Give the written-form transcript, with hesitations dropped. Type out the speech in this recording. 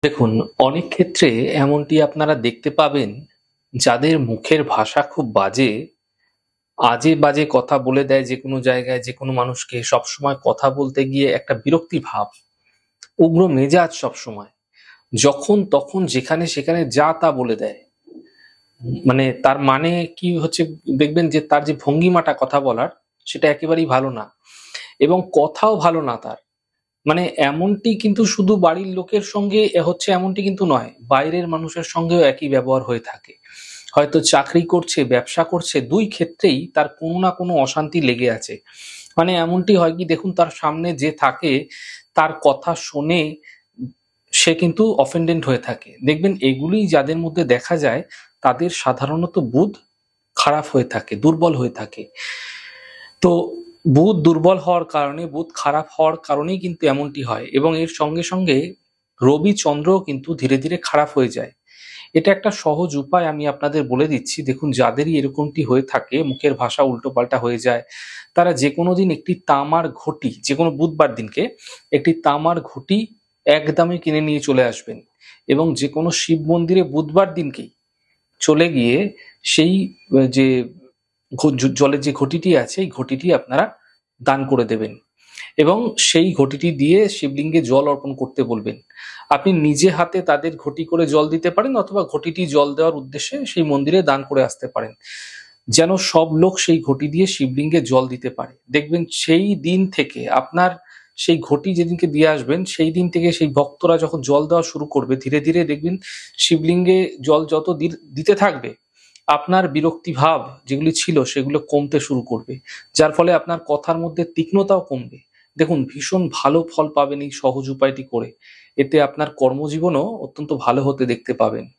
দেখুন, অনেক ক্ষেত্রে এমনটি আপনারা দেখতে পাবেন, যাদের মুখের ভাষা খুব বাজে, আজে বাজে কথা বলে দেয় যেকোনো জায়গায়, যেকোনো মানুষকে সবসময় কথা বলতে গিয়ে একটা বিরক্তি ভাব, উগ্র মেজাজ সবসময়। যখন তখন যেখানে সেখানে যা তা বলে দেয়। মানে তার মানে কি হচ্ছে, দেখবেন যে তার যে ভঙ্গিমাটা কথা বলার, সেটা একেবারেই ভালো না। এবং কথাও ভালো না তার। মানে এমনটি কিন্তু শুধু বাড়ির লোকের সঙ্গে হচ্ছে এমনটি কিন্তু নয়। বাইরের মানুষের সঙ্গেও একই ব্যবহার হয়ে থাকে। হয়তো চাকরি করছে, ব্যবসা করছে, ২ ক্ষেত্রেই তার কোনো না কোনো অশান্তি লেগে আছে। মানে এমনটি হয় কি, দেখুন তার সামনে যে থাকে, তার কথা শুনে সে কিন্তু অফেন্ডেড হয়ে থাকে। দেখবেন এগুলি যাদের মধ্যে দেখা যায়, তাদের সাধারণত বুধ খারাপ হয়ে থাকে, দুর্বল হয়ে থাকে। তো বুধ দুর্বল হওয়ার কারণে, বুধ খারাপ হওয়ার কারণেই কিন্তু এমনটি হয়, এবং এর সঙ্গে সঙ্গে রবি চন্দ্রও কিন্তু ধীরে ধীরে খারাপ হয়ে যায়। এটা একটা সহজ উপায় আমি আপনাদের বলে দিচ্ছি। দেখুন, যাদেরই এরকমটি হয়ে থাকে, মুখের ভাষা উল্টোপাল্টা হয়ে যায়, তারা যেকোনো দিন একটি তামার ঘটি, যেকোনো বুধবার দিনকে একটি তামার ঘটি একদমই কিনে নিয়ে চলে আসবেন, এবং যেকোনো শিব মন্দিরে বুধবার দিনকেই চলে গিয়ে সেই যে জলের যে ঘটিটি আছে, এই ঘটিটি আপনারা দান করে দেবেন, এবং সেই ঘটিটি দিয়ে শিবলিঙ্গে জল অর্পণ করতে বলবেন। আপনি নিজে হাতে তাদের ঘটি করে জল দিতে পারেন, অথবা ঘটিটি জল দেওয়ার উদ্দেশ্যে সেই মন্দিরে দান করে আসতে পারেন, যেন সব লোক সেই ঘটি দিয়ে শিবলিঙ্গে জল দিতে পারে। দেখবেন সেই দিন থেকে আপনার সেই ঘটি যেদিনকে দিয়ে আসবেন, সেই দিন থেকে সেই ভক্তরা যখন জল দেওয়া শুরু করবে, ধীরে ধীরে দেখবেন শিবলিঙ্গে জল যত দিতে থাকবে, আপনার বিরক্তি ভাব যেগুলি ছিল সেগুলো কমতে শুরু করবে, যার ফলে আপনার কথার মধ্যে তীক্ষ্ণতাও কমবে। দেখুন, ভীষণ ভালো ফল পাবেন এই সহজ উপায়টি করে। এতে আপনার কর্মজীবনও অত্যন্ত ভালো হতে দেখতে পাবেন।